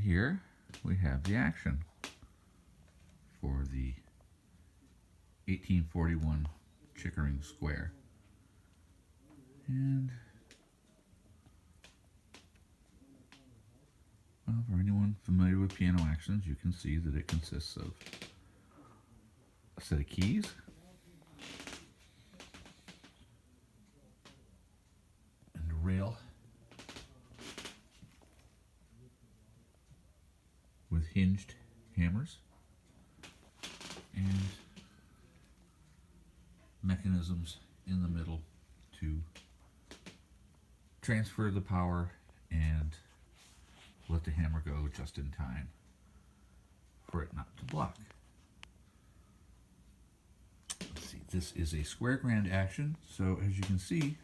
here we have the action for the 1841 Chickering square. And well, for anyone familiar with piano actions, you can see that it consists of a set of keys, and a rail with hinged hammers, and mechanisms in the middle to transfer the power and let the hammer go just in time for it not to block. Let's see, this is a square grand action, so as you can see,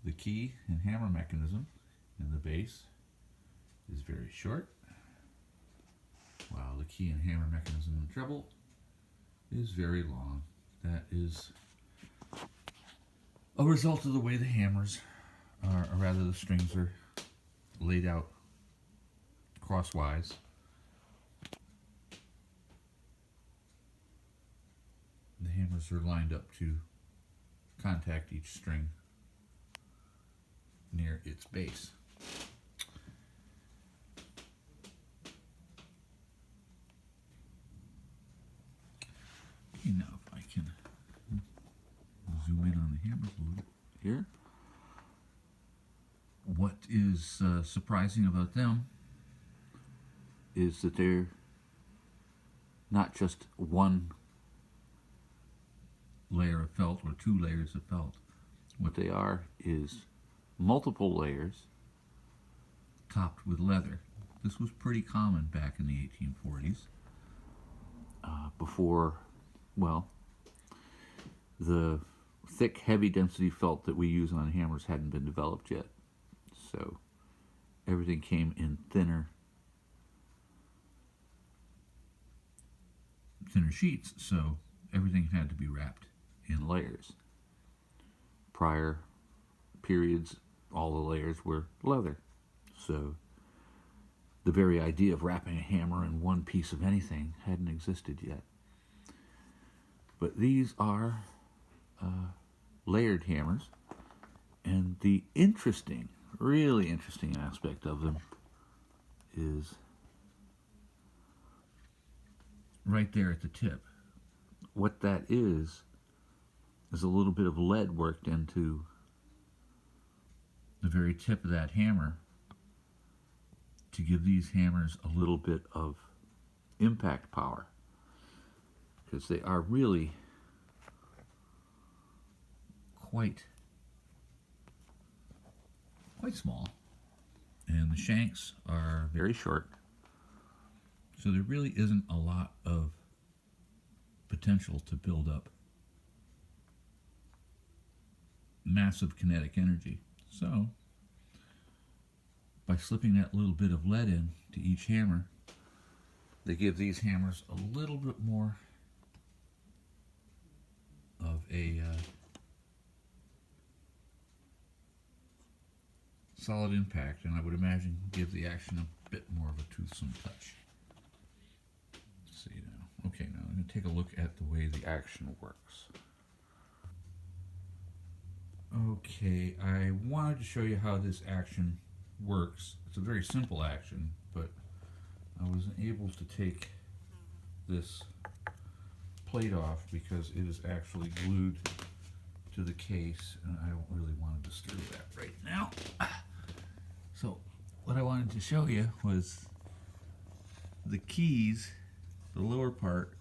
the key and hammer mechanism in the base is very short, while the key and hammer mechanism in the treble is very long. That is a result of the way the hammers are, or rather the strings are laid out crosswise. The hammers are lined up to contact each string near its base. Okay, now if I can zoom in on the hammers a little here. What is surprising about them is that they're not just one layer of felt or two layers of felt. What they are is multiple layers topped with leather. This was pretty common back in the 1840s, before, well, the thick, heavy density felt that we use on hammers hadn't been developed yet. So everything came in thinner sheets, so everything had to be wrapped in layers. Prior periods, all the layers were leather, so the very idea of wrapping a hammer in one piece of anything hadn't existed yet. But these are layered hammers, and the really interesting aspect of them is right there at the tip. What that is a little bit of lead worked into the very tip of that hammer to give these hammers a little bit of impact power, because they are really quite small, and the shanks are very short, so there really isn't a lot of potential to build up massive kinetic energy. So by slipping that little bit of lead in to each hammer, they give these hammers a little bit more of a solid impact, and I would imagine give the action a bit more of a toothsome touch. Let's see now. Okay, now I'm going to take a look at the way the action works. Okay, I wanted to show you how this action works. It's a very simple action, but I wasn't able to take this plate off because it is actually glued to the case, and I don't really want to disturb that right now. So what I wanted to show you was the keys, the lower part.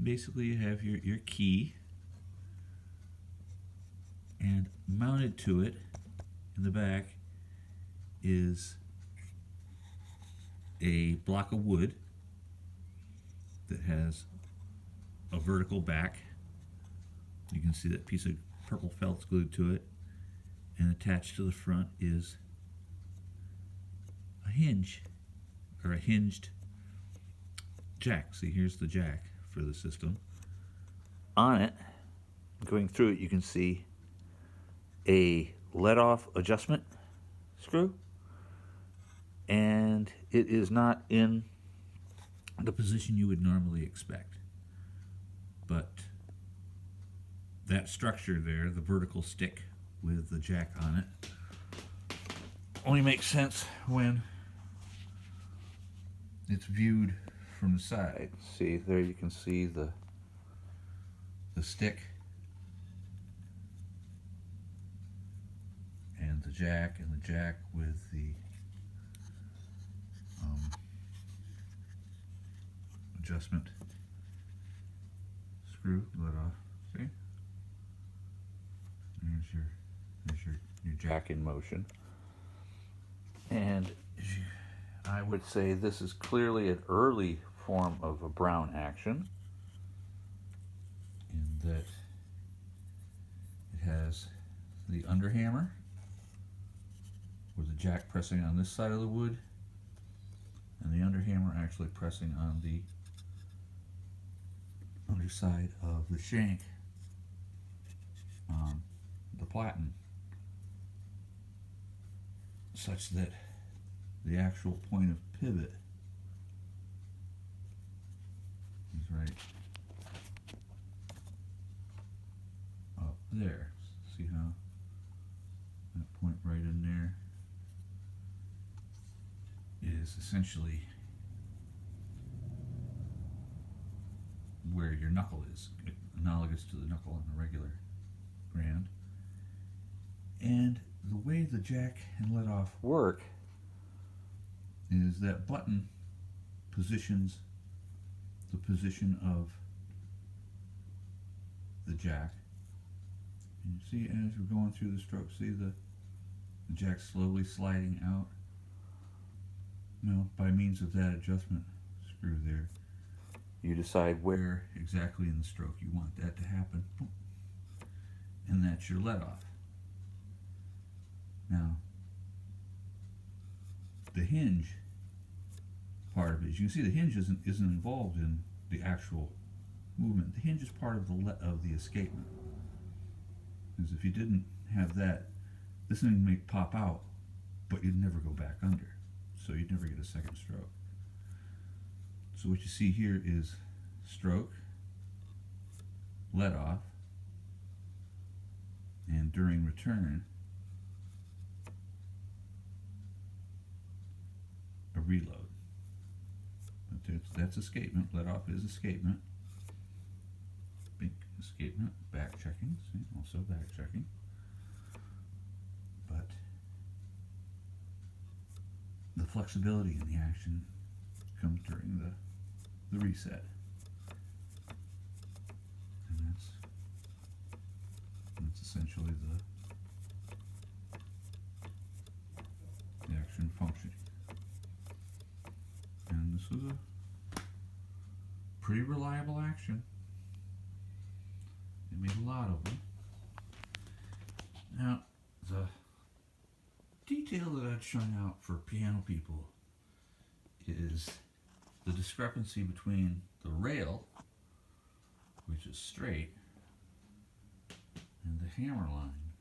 Basically you have your key, and mounted to it in the back is a block of wood that has a vertical back. You can see that piece of purple felt's glued to it, and attached to the front is a hinge, or a hinged jack. See, here's the jack for the system. On it, going through it, you can see a let-off adjustment screw and it is not in the position you would normally expect. But that structure there, the vertical stick with the jack on it, only makes sense when it's viewed from the side. See, there you can see the stick and the jack with the adjustment screw let off. See? There's your jack in motion. And I would say this is clearly an early form of a Brown action, in that it has the underhammer with the jack pressing on this side of the wood and the underhammer actually pressing on the underside of the shank on the platen, such that the actual point of pivot is right up there. See how that point right in there is essentially where your knuckle is, analogous to the knuckle on a regular grand. And the way the jack and let off work is that button positions the position of the jack. And you see, as we're going through the stroke, see the jack slowly sliding out. Now, by means of that adjustment screw there, you decide where exactly in the stroke you want that to happen, and that's your let off. Now, the hinge part of it, as you can see, the hinge isn't involved in the actual movement. The hinge is part of the escapement. Because if you didn't have that, this thing may pop out, but you'd never go back under, so you'd never get a second stroke. So what you see here is stroke, let off, and during return, a reload. That's escapement. Let off is escapement. Big escapement. Back checking. See, also back checking. But the flexibility in the action comes during the reset. And that's essentially the action functioning. And this was a pretty reliable action. They made a lot of them. Now, the detail that I'd shine out for piano people is the discrepancy between the rail, which is straight, and the hammer line,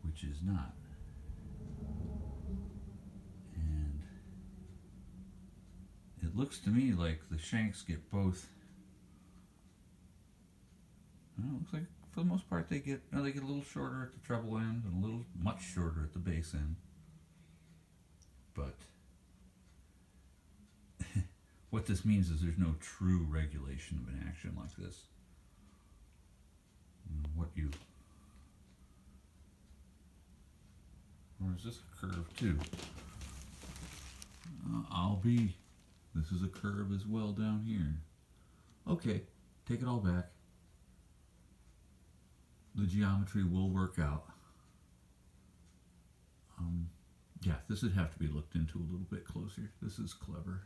which is not. And it looks to me like the shanks get both. Well, it looks like for the most part they get a little shorter at the treble end and a little much shorter at the bass end. But what this means is there's no true regulation of an action like this. Or is this a curve too? This is a curve as well down here. Okay, take it all back. The geometry will work out. Yeah, this would have to be looked into a little bit closer. This is clever.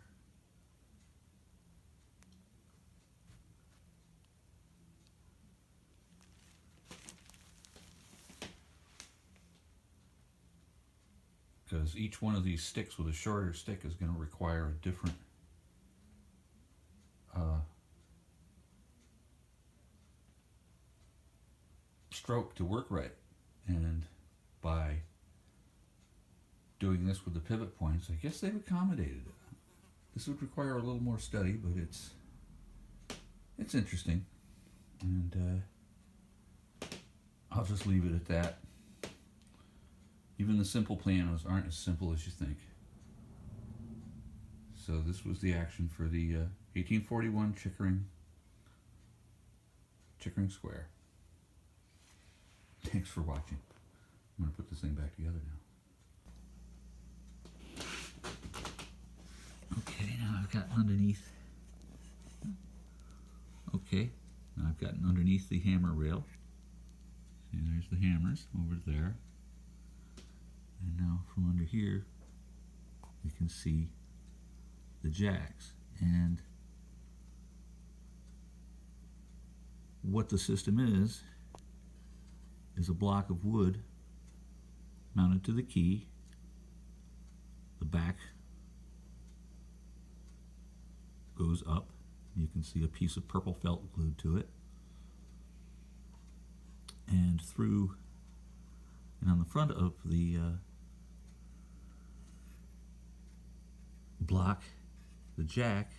Because each one of these sticks with a shorter stick is going to require a different stroke to work right. And by doing this with the pivot points. I guess they've accommodated it. This would require a little more study, but it's interesting, and I'll just leave it at that. Even the simple pianos aren't as simple as you think. So this was the action for the 1841 Chickering Square. Thanks for watching. I'm going to put this thing back together now. Okay, now I've got underneath. Okay, now I've gotten underneath the hammer rail. See, there's the hammers over there. And now from under here, you can see the jacks. And what the system is a block of wood mounted to the key. The back goes up. You can see a piece of purple felt glued to it. And on the front of the block, the jack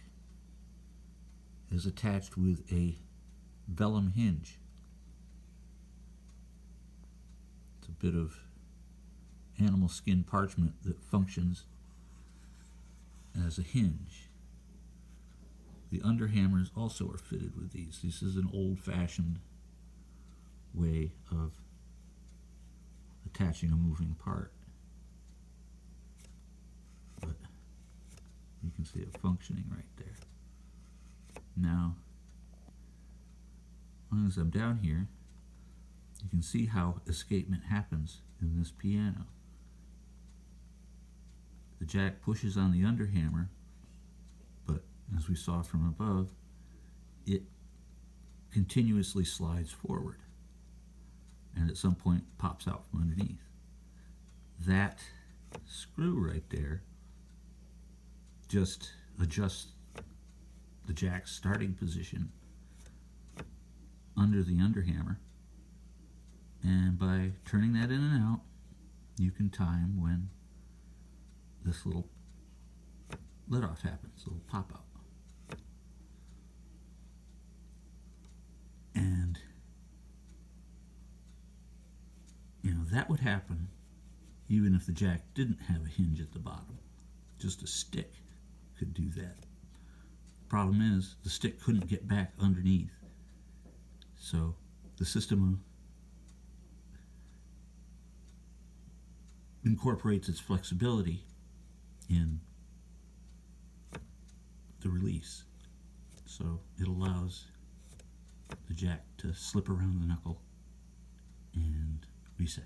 is attached with a vellum hinge. It's a bit of animal skin parchment that functions as a hinge. The underhammers also are fitted with these. This is an old-fashioned way of attaching a moving part. But you can see it functioning right there. Now, as long as I'm down here, you can see how escapement happens in this piano. The jack pushes on the underhammer, but as we saw from above, it continuously slides forward and at some point pops out from underneath. That screw right there just adjusts the jack's starting position under the underhammer, and by turning that in and out, you can time when this little let off happens, a little pop out. And that would happen even if the jack didn't have a hinge at the bottom. Just a stick could do that. Problem is, the stick couldn't get back underneath. So the system incorporates its flexibility in the release. So it allows the jack to slip around the knuckle and reset.